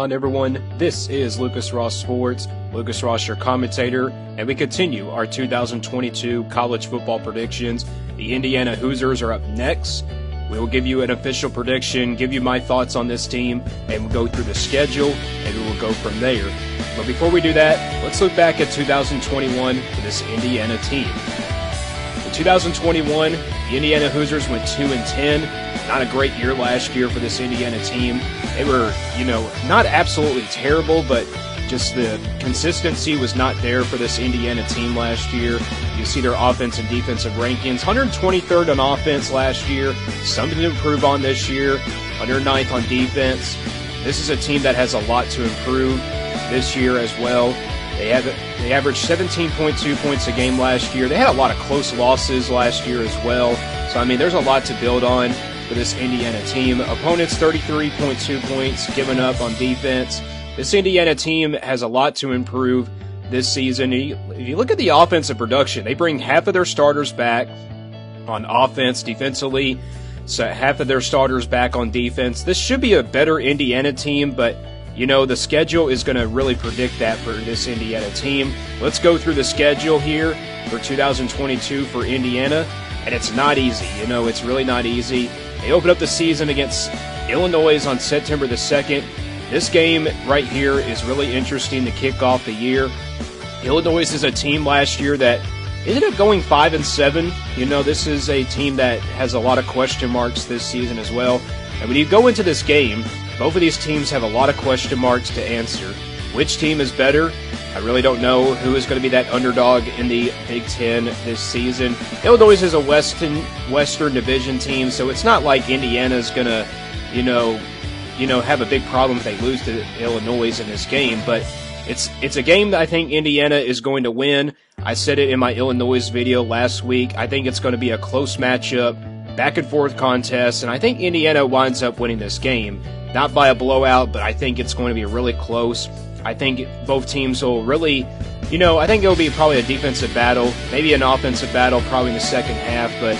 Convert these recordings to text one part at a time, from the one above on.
on, everyone? This is Lucas Ross Sports. Lucas Ross, your commentator, and we continue our 2022 college football predictions. The Indiana Hoosiers are up next. We will give you an official prediction, give you my thoughts on this team, and we'll go through the schedule, and we will go from there. But before we do that, let's look back at 2021 for this Indiana team. In 2021, the Indiana Hoosiers went 2-10. Not a great year last year for this Indiana team. They were, not absolutely terrible, but just the consistency was not there for this Indiana team last year. You see their offense and defensive rankings. 123rd on offense last year. Something to improve on this year. 109th on defense. This is a team that has a lot to improve this year as well. They averaged 17.2 points a game last year. They had a lot of close losses last year as well. So, there's a lot to build on for this Indiana team. Opponents 33.2 points given up on defense. This Indiana team has a lot to improve this season. If you look at the offensive production, they bring half of their starters back on offense defensively, so half of their starters back on defense. This should be a better Indiana team, but the schedule is going to really predict that for this Indiana team. Let's go through the schedule here for 2022 for Indiana, and it's not easy. It's really not easy. They open up the season against Illinois on September the 2nd. This game right here is really interesting to kick off the year. Illinois is a team last year that ended up going 5-7. This is a team that has a lot of question marks this season as well. And when you go into this game, both of these teams have a lot of question marks to answer. Which team is better? I really don't know who is going to be that underdog in the Big Ten this season. Illinois is a Western Division team, so it's not like Indiana's going to, have a big problem if they lose to Illinois in this game. But it's a game that I think Indiana is going to win. I said it in my Illinois video last week. I think it's going to be a close matchup, back and forth contest, and I think Indiana winds up winning this game. Not by a blowout, but I think it's going to be really close. I think both teams will really, I think it'll be probably a defensive battle, maybe an offensive battle probably in the second half, but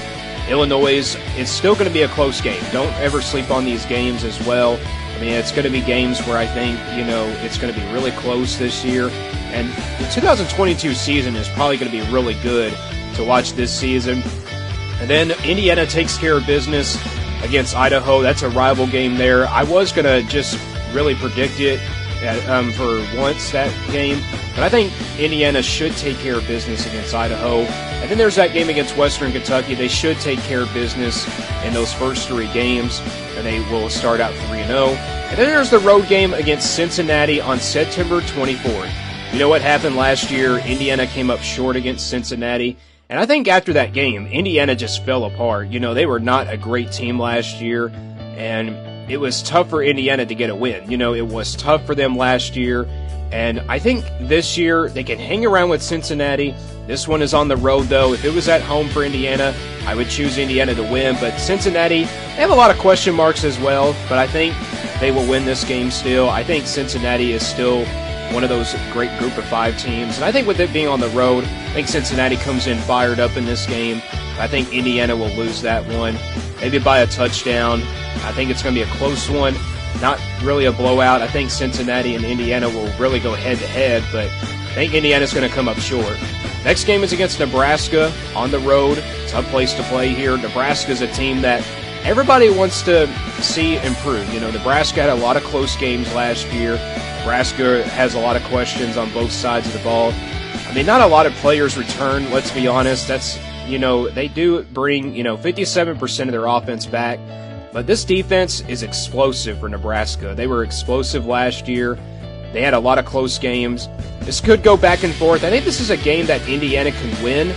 Illinois, it's still going to be a close game. Don't ever sleep on these games as well. It's going to be games where I think, it's going to be really close this year. And the 2022 season is probably going to be really good to watch this season. And then Indiana takes care of business against Idaho. That's a rival game there. I was going to just really predict it for once, that game. But I think Indiana should take care of business against Idaho. And then there's that game against Western Kentucky. They should take care of business in those first three games, and they will start out 3-0. And then there's the road game against Cincinnati on September 24th. You know what happened last year? Indiana came up short against Cincinnati. And I think after that game, Indiana just fell apart. They were not a great team last year, and it was tough for Indiana to get a win. It was tough for them last year, and I think this year they can hang around with Cincinnati. This one is on the road, though. If it was at home for Indiana, I would choose Indiana to win, but Cincinnati, they have a lot of question marks as well, but I think they will win this game still. I think Cincinnati is still one of those great group of five teams. And I think with it being on the road, I think Cincinnati comes in fired up in this game. I think Indiana will lose that one, maybe by a touchdown. I think it's going to be a close one, not really a blowout. I think Cincinnati and Indiana will really go head-to-head, but I think Indiana's going to come up short. Next game is against Nebraska on the road. Tough place to play here. Nebraska's a team that everybody wants to see improve. Nebraska had a lot of close games last year. Nebraska has a lot of questions on both sides of the ball. Not a lot of players return, let's be honest. That's, they do bring, 57% of their offense back. But this defense is explosive for Nebraska. They were explosive last year. They had a lot of close games. This could go back and forth. I think this is a game that Indiana can win.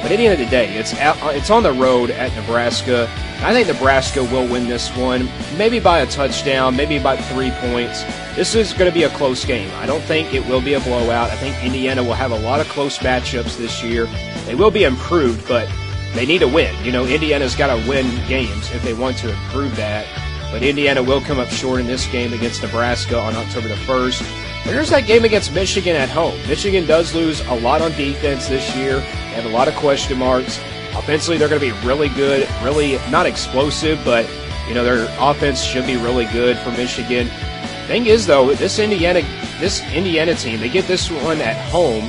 But at the end of the day, it's on the road at Nebraska. I think Nebraska will win this one, maybe by a touchdown, maybe by 3 points. This is going to be a close game. I don't think it will be a blowout. I think Indiana will have a lot of close matchups this year. They will be improved, but they need to win. Indiana's got to win games if they want to improve that. But Indiana will come up short in this game against Nebraska on October the 1st. And there's that game against Michigan at home. Michigan does lose a lot on defense this year. They have a lot of question marks. Offensively, they're going to be really good, really not explosive, but, their offense should be really good for Michigan. Thing is, though, this Indiana team, they get this one at home,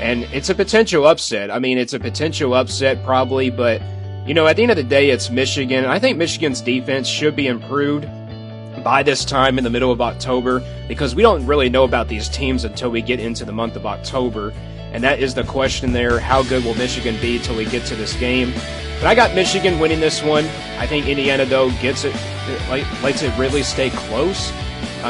and it's a potential upset. I mean, it's a potential upset probably, but, you know, at the end of the day, it's Michigan. I think Michigan's defense should be improved by this time in the middle of October, because we don't really know about these teams until we get into the month of October. And that is the question there. How good will Michigan be till we get to this game? But I got Michigan winning this one. I think Indiana, though, lets it really stay close.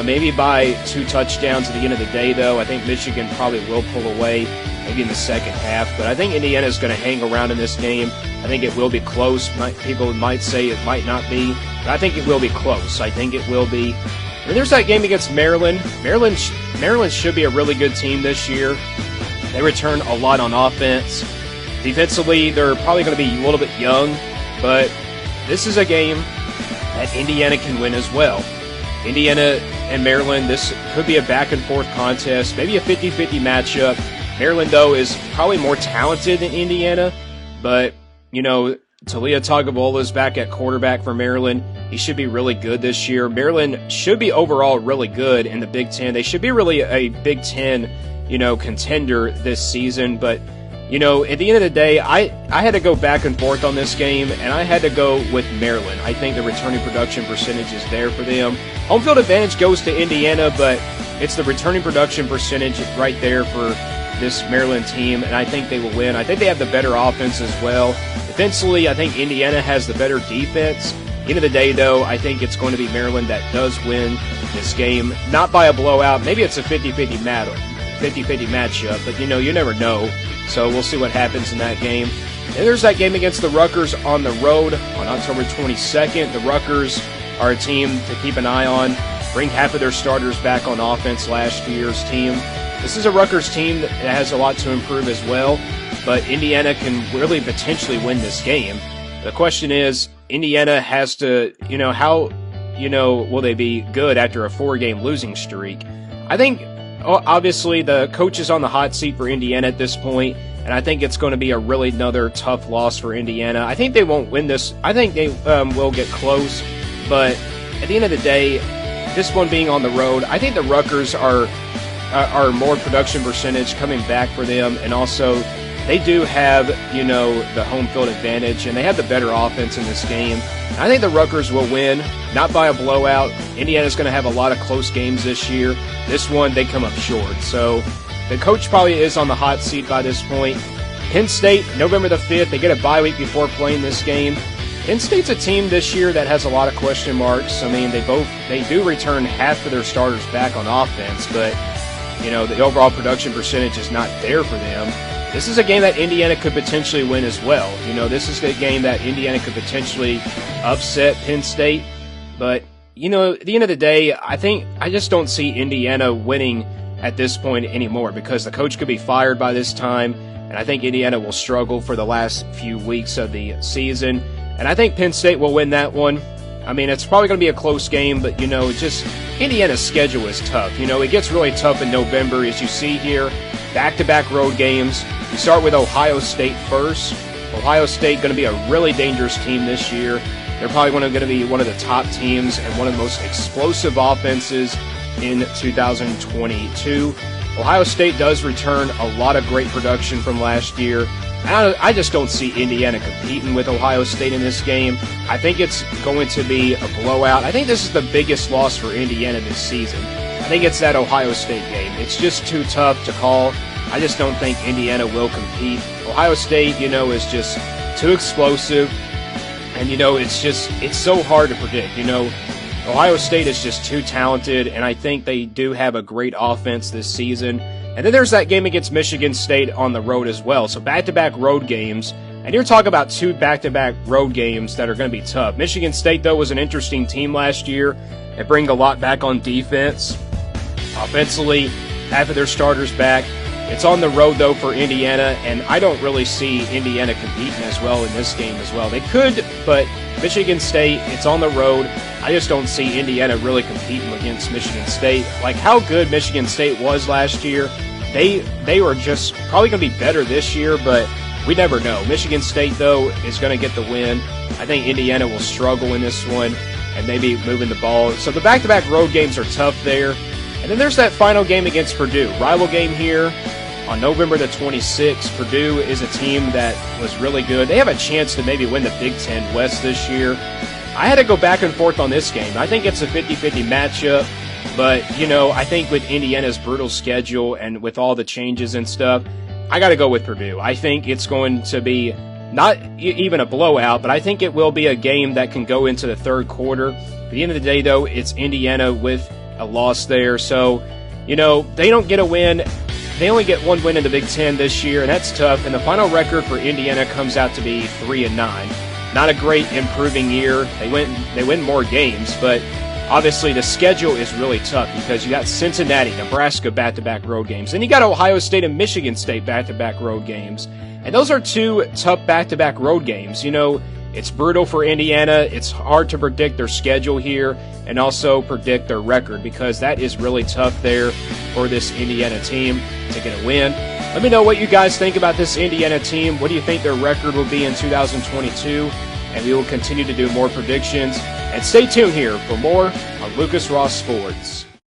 Maybe by 2 touchdowns at the end of the day, though. I think Michigan probably will pull away maybe in the second half. But I think Indiana is going to hang around in this game. I think it will be close. People might say it might not be, but I think it will be close. I think it will be. And there's that game against Maryland. Maryland should be a really good team this year. They return a lot on offense. Defensively, they're probably going to be a little bit young, but this is a game that Indiana can win as well. Indiana and Maryland, this could be a back-and-forth contest, maybe a 50-50 matchup. Maryland, though, is probably more talented than Indiana, but, you know, Talia Tagovailoa is back at quarterback for Maryland. He should be really good this year. Maryland should be overall really good in the Big Ten. They should be really a Big Ten, you know, contender this season, but, you know, at the end of the day, I had to go back and forth on this game, and I had to go with Maryland. I think the returning production percentage is there for them. Home field advantage goes to Indiana, but it's the returning production percentage right there for this Maryland team, and I think they will win. I think they have the better offense as well. Defensively, I think Indiana has the better defense. At the end of the day, though, I think it's going to be Maryland that does win this game. Not by a blowout. Maybe it's a 50-50 matchup, but, you know, you never know. So we'll see what happens in that game. And there's that game against the Rutgers on the road on October 22nd. The Rutgers are a team to keep an eye on. Bring half of their starters back on offense last year's team. This is a Rutgers team that has a lot to improve as well, but Indiana can really potentially win this game. The question is, Indiana has to, you know, how, you know, will they be good after a 4-game losing streak? I think, obviously, the coach is on the hot seat for Indiana at this point, and I think it's going to be a really another tough loss for Indiana. I think they won't win this. I think they will get close, but at the end of the day, this one being on the road, I think the Rutgers are more production percentage coming back for them, and also they do have, you know, the home field advantage, and they have the better offense in this game. And I think the Rutgers will win, not by a blowout. Indiana's going to have a lot of close games this year. This one, they come up short. So the coach probably is on the hot seat by this point. Penn State, November the 5th, they get a bye week before playing this game. Penn State's a team this year that has a lot of question marks. I mean, they do return half of their starters back on offense, but, you know, the overall production percentage is not there for them. This is a game that Indiana could potentially win as well. You know, this is a game that Indiana could potentially upset Penn State. But, you know, at the end of the day, I just don't see Indiana winning at this point anymore, because the coach could be fired by this time, and I think Indiana will struggle for the last few weeks of the season. And I think Penn State will win that one. I mean, it's probably going to be a close game, but, you know, just Indiana's schedule is tough. You know, it gets really tough in November, as you see here. Back-to-back road games. You start with Ohio State first. Ohio State going to be a really dangerous team this year. They're probably going to be one of the top teams and one of the most explosive offenses in 2022. Ohio State does return a lot of great production from last year. I just don't see Indiana competing with Ohio State in this game. I think it's going to be a blowout. I think this is the biggest loss for Indiana this season. I think it's that Ohio State game. It's just too tough to call. I just don't think Indiana will compete. Ohio State, you know, is just too explosive. And, you know, it's so hard to predict. You know, Ohio State is just too talented, and I think they do have a great offense this season. And then there's that game against Michigan State on the road as well. So back-to-back road games. And you're talking about 2 back-to-back road games that are going to be tough. Michigan State, though, was an interesting team last year. They bring a lot back on defense. Offensively, half of their starters back. It's on the road, though, for Indiana, and I don't really see Indiana competing as well in this game as well. They could, but Michigan State, it's on the road. I just don't see Indiana really competing against Michigan State. Like how good Michigan State was last year, they were just probably going to be better this year, but we never know. Michigan State, though, is going to get the win. I think Indiana will struggle in this one. and maybe moving the ball. So the back-to-back road games are tough there. And then there's that final game against Purdue. Rival game here on November the 26th. Purdue is a team that was really good. They have a chance to maybe win the Big Ten West this year. I had to go back and forth on this game. I think it's a 50-50 matchup. But, I think with Indiana's brutal schedule and with all the changes and stuff, I got to go with Purdue. I think it's going to be not even a blowout, but I think it will be a game that can go into the third quarter. At the end of the day, though, it's Indiana with a loss there. So, they don't get a win. They only get one win in the Big Ten this year, and that's tough. And the final record for Indiana comes out to be 3-9. Not a great improving year. They win more games, but obviously the schedule is really tough because you got Cincinnati, Nebraska back-to-back road games. Then you got Ohio State and Michigan State back-to-back road games. And those are two tough back-to-back road games. It's brutal for Indiana. It's hard to predict their schedule here and also predict their record because that is really tough there for this Indiana team to get a win. Let me know what you guys think about this Indiana team. What do you think their record will be in 2022? And we will continue to do more predictions. And stay tuned here for more on Lucas Ross Sports.